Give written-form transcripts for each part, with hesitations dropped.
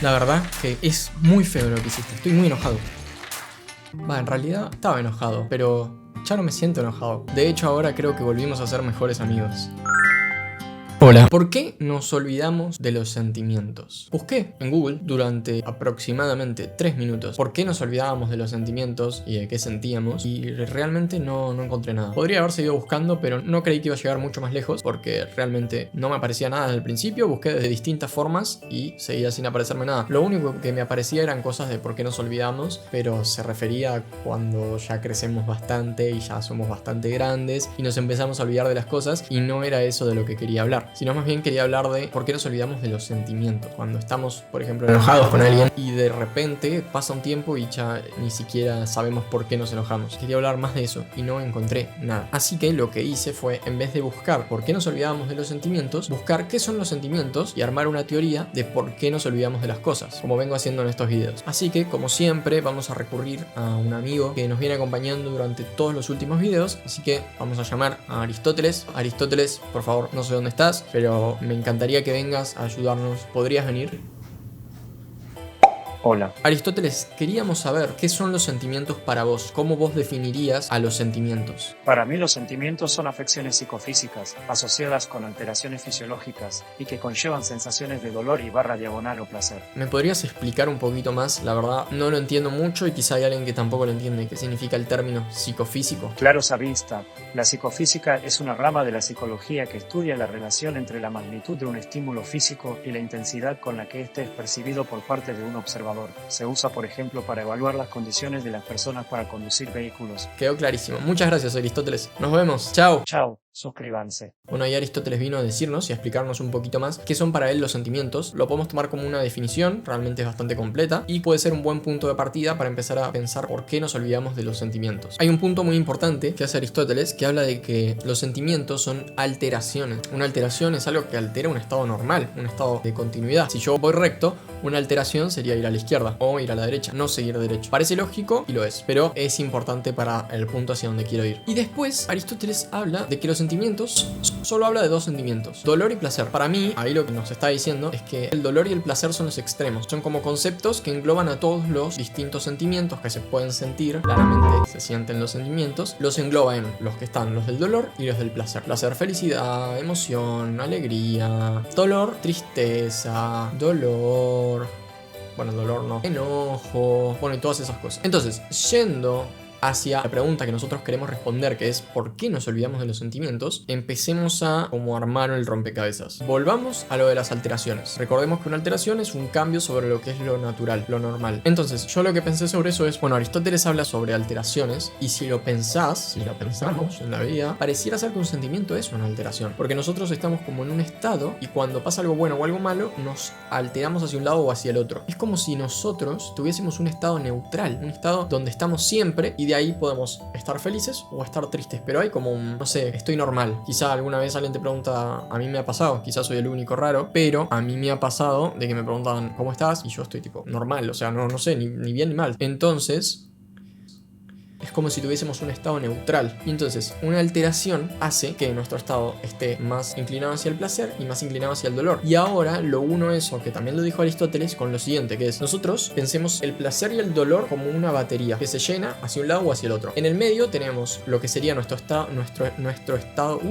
La verdad que es muy feo lo que hiciste, estoy muy enojado. En realidad estaba enojado, pero ya no me siento enojado. De hecho, ahora creo que volvimos a ser mejores amigos. Hola. ¿Por qué nos olvidamos de los sentimientos? Busqué en Google durante aproximadamente 3 minutos por qué nos olvidábamos de los sentimientos y de qué sentíamos, y realmente no encontré nada. Podría haber seguido buscando, pero no creí que iba a llegar mucho más lejos porque realmente no me aparecía nada desde el principio. Busqué de distintas formas y seguía sin aparecerme nada. Lo único que me aparecía eran cosas de por qué nos olvidamos, pero se refería a cuando ya crecemos bastante y ya somos bastante grandes y nos empezamos a olvidar de las cosas, y no era eso de lo que quería hablar, sino más bien quería hablar de por qué nos olvidamos de los sentimientos. Cuando estamos, por ejemplo, enojados con alguien y de repente pasa un tiempo y ya ni siquiera sabemos por qué nos enojamos. Quería hablar más de eso y no encontré nada. Así que lo que hice fue, en vez de buscar por qué nos olvidábamos de los sentimientos, buscar qué son los sentimientos y armar una teoría de por qué nos olvidamos de las cosas, como vengo haciendo en estos videos. Así que, como siempre, vamos a recurrir a un amigo que nos viene acompañando durante todos los últimos videos. Así que vamos a llamar a Aristóteles. Aristóteles, por favor, no sé dónde estás, pero me encantaría que vengas a ayudarnos. ¿Podrías venir? Hola. Aristóteles, queríamos saber qué son los sentimientos para vos. ¿Cómo vos definirías a los sentimientos? Para mí los sentimientos son afecciones psicofísicas asociadas con alteraciones fisiológicas y que conllevan sensaciones de dolor y /diagonal o placer. ¿Me podrías explicar un poquito más? La verdad no lo entiendo mucho y quizá hay alguien que tampoco lo entiende. ¿Qué significa el término psicofísico? Claros a vista, la psicofísica es una rama de la psicología que estudia la relación entre la magnitud de un estímulo físico y la intensidad con la que éste es percibido por parte de un observador. Se usa, por ejemplo, para evaluar las condiciones de las personas para conducir vehículos. Quedó clarísimo. Muchas gracias, Aristóteles. Nos vemos. Chao. Chao, suscríbanse. Bueno, ahí Aristóteles vino a decirnos y a explicarnos un poquito más qué son para él los sentimientos. Lo podemos tomar como una definición, realmente es bastante completa, y puede ser un buen punto de partida para empezar a pensar por qué nos olvidamos de los sentimientos. Hay un punto muy importante que hace Aristóteles, que habla de que los sentimientos son alteraciones. Una alteración es algo que altera un estado normal, un estado de continuidad. Si yo voy recto, una alteración sería ir a la izquierda o ir a la derecha, no seguir derecho. Parece lógico y lo es, pero es importante para el punto hacia donde quiero ir. Y después Aristóteles habla de que los sentimientos, solo habla de dos sentimientos: dolor y placer. Para mí, ahí lo que nos está diciendo es que el dolor y el placer son los extremos. Son como conceptos que engloban a todos los distintos sentimientos que se pueden sentir. Claramente se sienten los sentimientos. Los engloba en los que están los del dolor y los del placer. Placer, felicidad, emoción, alegría. Dolor, tristeza, dolor. Bueno, dolor no. Enojo. Bueno, y todas esas cosas. Entonces, yendo hacia la pregunta que nosotros queremos responder, que es ¿por qué nos olvidamos de los sentimientos?, empecemos a como armar el rompecabezas. Volvamos a lo de las alteraciones. Recordemos que una alteración es un cambio sobre lo que es lo natural, lo normal. Entonces, yo lo que pensé sobre eso es, bueno, Aristóteles habla sobre alteraciones, y si lo pensamos en la vida, pareciera ser que un sentimiento es una alteración, porque nosotros estamos como en un estado, y cuando pasa algo bueno o algo malo, nos alteramos hacia un lado o hacia el otro. Es como si nosotros tuviésemos un estado neutral, un estado donde estamos siempre, y de ahí podemos estar felices o estar tristes, pero hay como un, no sé, estoy normal. Quizá alguna vez alguien te pregunta, a mí me ha pasado, quizás soy el único raro, pero a mí me ha pasado de que me preguntan ¿cómo estás? Y yo estoy tipo normal, o sea, no sé, ni bien ni mal. Entonces es como si tuviésemos un estado neutral. Y entonces una alteración hace que nuestro estado esté más inclinado hacia el placer y más inclinado hacia el dolor. Y ahora lo uno eso, que también lo dijo Aristóteles, con lo siguiente, que es: nosotros pensemos el placer y el dolor como una batería que se llena hacia un lado o hacia el otro. En el medio tenemos lo que sería nuestro estado, nuestro estado...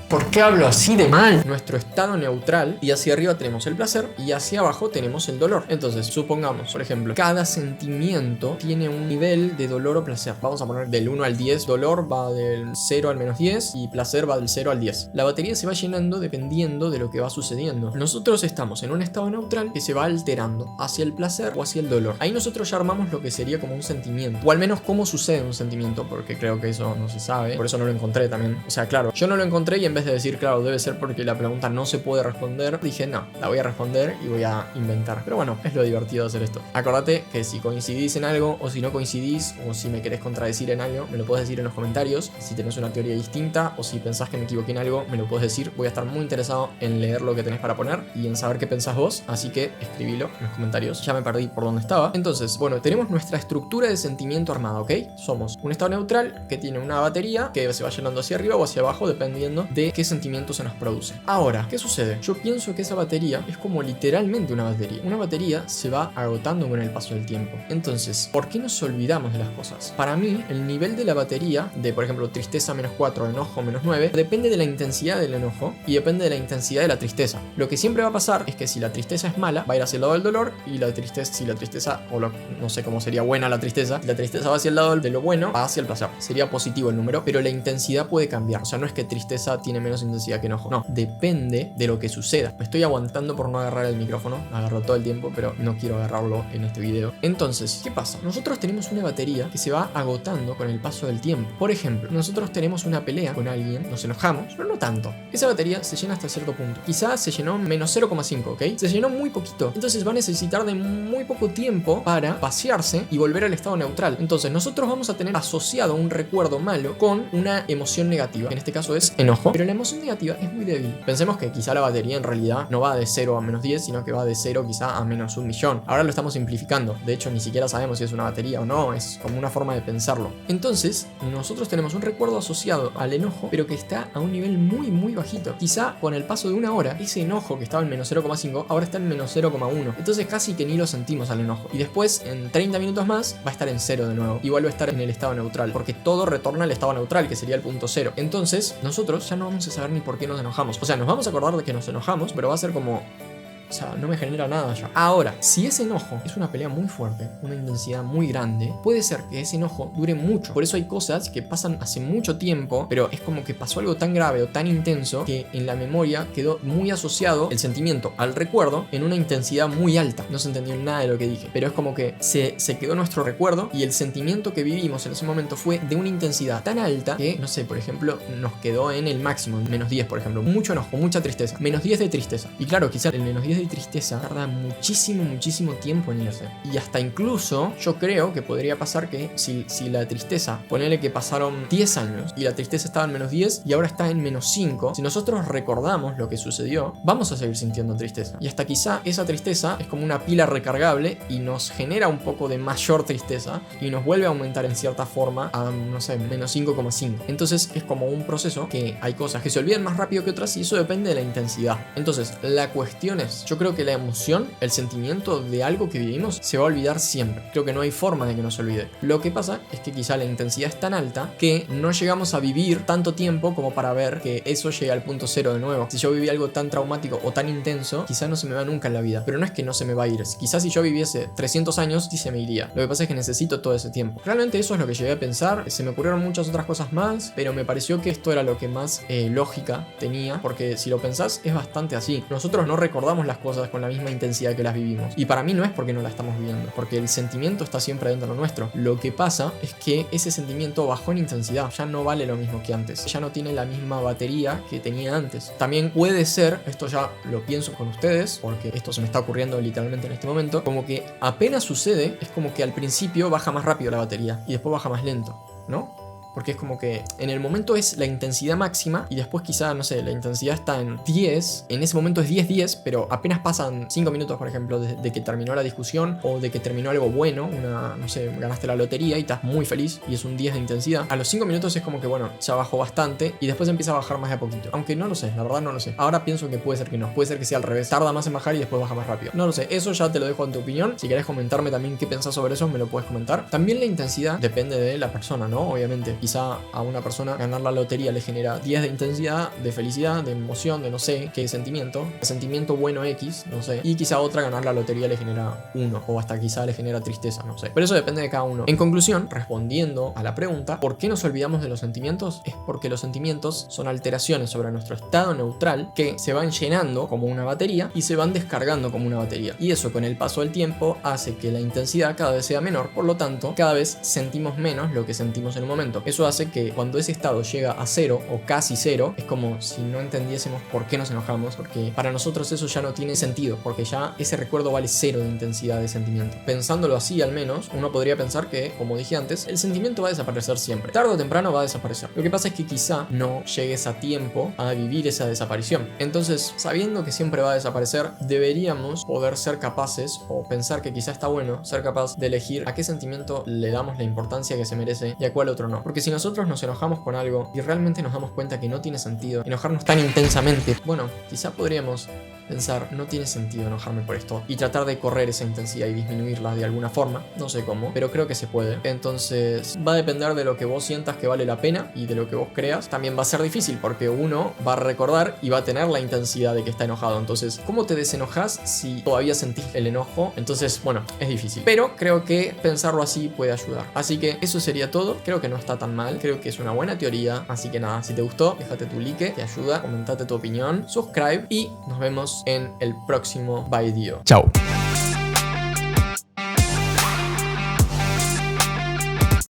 ¿Por qué hablo así de mal? Nuestro estado neutral, y hacia arriba tenemos el placer y hacia abajo tenemos el dolor. Entonces, supongamos, por ejemplo, cada sentimiento tiene un nivel de dolor o placer. Vamos a poner del 1 al 10, dolor va del 0 al menos 10 y placer va del 0 al 10. La batería se va llenando dependiendo de lo que va sucediendo. Nosotros estamos en un estado neutral que se va alterando hacia el placer o hacia el dolor. Ahí nosotros ya armamos lo que sería como un sentimiento, o al menos cómo sucede un sentimiento, porque creo que eso no se sabe, por eso no lo encontré también. O sea, claro, yo no lo encontré, y en vez de decir, claro, debe ser porque la pregunta no se puede responder, dije, no, la voy a responder y voy a inventar. Pero bueno, es lo divertido de hacer esto. Acordate que si coincidís en algo, o si no coincidís, o si me querés contradecir, contradecir en algo, me lo puedes decir en los comentarios. Si tenés una teoría distinta o si pensás que me equivoqué en algo, me lo puedes decir. Voy a estar muy interesado en leer lo que tenés para poner y en saber qué pensás vos, así que escribilo en los comentarios. Ya me perdí por dónde estaba. Entonces, bueno, tenemos nuestra estructura de sentimiento armada, ¿ok? Somos un estado neutral que tiene una batería que se va llenando hacia arriba o hacia abajo dependiendo de qué sentimiento se nos produce. Ahora, ¿qué sucede? Yo pienso que esa batería es como literalmente una batería. Una batería se va agotando con el paso del tiempo. Entonces, ¿por qué nos olvidamos de las cosas? Para mí, el nivel de la batería de, por ejemplo, tristeza -4, enojo -9, depende de la intensidad del enojo y depende de la intensidad de la tristeza. Lo que siempre va a pasar es que si la tristeza es mala, va a ir hacia el lado del dolor, y si la tristeza, no sé cómo sería buena la tristeza va hacia el lado de lo bueno, va hacia el placer. Sería positivo el número, pero la intensidad puede cambiar. O sea, no es que tristeza tiene menos intensidad que enojo. No, depende de lo que suceda. Me estoy aguantando por no agarrar el micrófono. Agarro todo el tiempo, pero no quiero agarrarlo en este video. Entonces, ¿qué pasa? Nosotros tenemos una batería que se va agotando con el paso del tiempo. Por ejemplo, nosotros tenemos una pelea con alguien, nos enojamos, pero no tanto. Esa batería se llena hasta cierto punto. Quizás se llenó -0,5, ¿ok? Se llenó muy poquito. Entonces va a necesitar de muy poco tiempo para vaciarse y volver al estado neutral. Entonces nosotros vamos a tener asociado un recuerdo malo con una emoción negativa. En este caso es enojo. Pero la emoción negativa es muy débil. Pensemos que quizá la batería en realidad no va de 0 a -10, sino que va de 0 quizá a -1.000.000. Ahora lo estamos simplificando. De hecho, ni siquiera sabemos si es una batería o no. Es como una forma de pensarlo. Entonces, nosotros tenemos un recuerdo asociado al enojo, pero que está a un nivel muy bajito. Quizá con el paso de una hora, ese enojo que estaba en -0,5 ahora está en -0,1. Entonces casi que ni lo sentimos al enojo. Y después, en 30 minutos más, va a estar en 0 de nuevo. Y vuelve a estar en el estado neutral, porque todo retorna al estado neutral, que sería el punto 0. Entonces, nosotros ya no vamos a saber ni por qué nos enojamos. O sea, nos vamos a acordar de que nos enojamos, pero va a ser como... O sea, no me genera nada ya. Ahora, si ese enojo es una pelea muy fuerte, una intensidad muy grande, puede ser que ese enojo dure mucho. Por eso hay cosas que pasan hace mucho tiempo, pero es como que pasó algo tan grave o tan intenso que en la memoria quedó muy asociado el sentimiento al recuerdo en una intensidad muy alta. No se entendió nada de lo que dije, pero es como que se quedó nuestro recuerdo y el sentimiento que vivimos en ese momento fue de una intensidad tan alta que, no sé, por ejemplo, nos quedó en el máximo, en -10, por ejemplo. Mucho enojo, mucha tristeza. -10 de tristeza. Y claro, quizás el -10 de tristeza tarda muchísimo tiempo en irse. Y hasta incluso yo creo que podría pasar que si la tristeza, ponele que pasaron 10 años y la tristeza estaba en -10 y ahora está en -5, si nosotros recordamos lo que sucedió, vamos a seguir sintiendo tristeza. Y hasta quizá esa tristeza es como una pila recargable y nos genera un poco de mayor tristeza y nos vuelve a aumentar en cierta forma a, no sé, -5,5. Entonces es como un proceso que hay cosas que se olvidan más rápido que otras y eso depende de la intensidad. Entonces la cuestión es, yo creo que la emoción, el sentimiento de algo que vivimos se va a olvidar siempre. Creo que no hay forma de que no se olvide. Lo que pasa es que quizá la intensidad es tan alta que no llegamos a vivir tanto tiempo como para ver que eso llegue al punto 0 de nuevo. Si yo viví algo tan traumático o tan intenso, quizá no se me va nunca en la vida. Pero no es que no se me va a ir. Quizás si yo viviese 300 años, sí se me iría. Lo que pasa es que necesito todo ese tiempo. Realmente eso es lo que llegué a pensar. Se me ocurrieron muchas otras cosas más, pero me pareció que esto era lo que más lógica tenía, porque si lo pensás es bastante así. Nosotros no recordamos las cosas con la misma intensidad que las vivimos. Y para mí no es porque no la estamos viviendo, porque el sentimiento está siempre dentro de nuestro. Lo que pasa es que ese sentimiento bajó en intensidad. Ya no vale lo mismo que antes. Ya no tiene la misma batería que tenía antes. También puede ser, esto ya lo pienso con ustedes, porque esto se me está ocurriendo literalmente en este momento, como que apenas sucede, es como que al principio baja más rápido la batería y después baja más lento, ¿no? Porque es como que en el momento es la intensidad máxima y después quizá, no sé, la intensidad está en 10. En ese momento es 10, pero apenas pasan 5 minutos, por ejemplo, de que terminó la discusión o de que terminó algo bueno, no sé, ganaste la lotería y estás muy feliz y es un 10 de intensidad. A los 5 minutos es como que, bueno, ya bajó bastante y después empieza a bajar más de a poquito. Aunque no lo sé, la verdad no lo sé. Ahora pienso que puede ser que no. Puede ser que sea al revés. Tarda más en bajar y después baja más rápido. No lo sé. Eso ya te lo dejo en tu opinión. Si querés comentarme también qué pensás sobre eso, me lo puedes comentar. También la intensidad depende de la persona, ¿no? Obviamente. Quizá a una persona ganar la lotería le genera 10 de intensidad, de felicidad, de emoción, de no sé qué sentimiento. Sentimiento bueno X, no sé. Y quizá otra ganar la lotería le genera 1. O hasta quizá le genera tristeza, no sé. Pero eso depende de cada uno. En conclusión, respondiendo a la pregunta, ¿por qué nos olvidamos de los sentimientos? Es porque los sentimientos son alteraciones sobre nuestro estado neutral que se van llenando como una batería y se van descargando como una batería. Y eso con el paso del tiempo hace que la intensidad cada vez sea menor. Por lo tanto, cada vez sentimos menos lo que sentimos en un momento. Eso eso hace que cuando ese estado llega a cero o casi cero, es como si no entendiésemos por qué nos enojamos, porque para nosotros eso ya no tiene sentido, porque ya ese recuerdo vale cero de intensidad de sentimiento. Pensándolo así, al menos, uno podría pensar que, como dije antes, el sentimiento va a desaparecer siempre. Tarde o temprano va a desaparecer. Lo que pasa es que quizá no llegues a tiempo a vivir esa desaparición. Entonces, sabiendo que siempre va a desaparecer, deberíamos poder ser capaces, o pensar que quizá está bueno, ser capaz de elegir a qué sentimiento le damos la importancia que se merece y a cuál otro no. Porque si nosotros nos enojamos con algo y realmente nos damos cuenta que no tiene sentido enojarnos tan intensamente, bueno, quizá podríamos pensar, no tiene sentido enojarme por esto, y tratar de correr esa intensidad y disminuirla de alguna forma, no sé cómo, pero creo que se puede. Entonces va a depender de lo que vos sientas que vale la pena y de lo que vos creas. También va a ser difícil porque uno va a recordar y va a tener la intensidad de que está enojado. Entonces, ¿cómo te desenojas si todavía sentís el enojo? Entonces, bueno, es difícil, pero creo que pensarlo así puede ayudar. Así que eso sería todo. Creo que no está tan mal, creo que es una buena teoría. Así que nada, si te gustó, déjate tu like, te ayuda, comentate tu opinión, subscribe y nos vemos en el próximo video. Chao.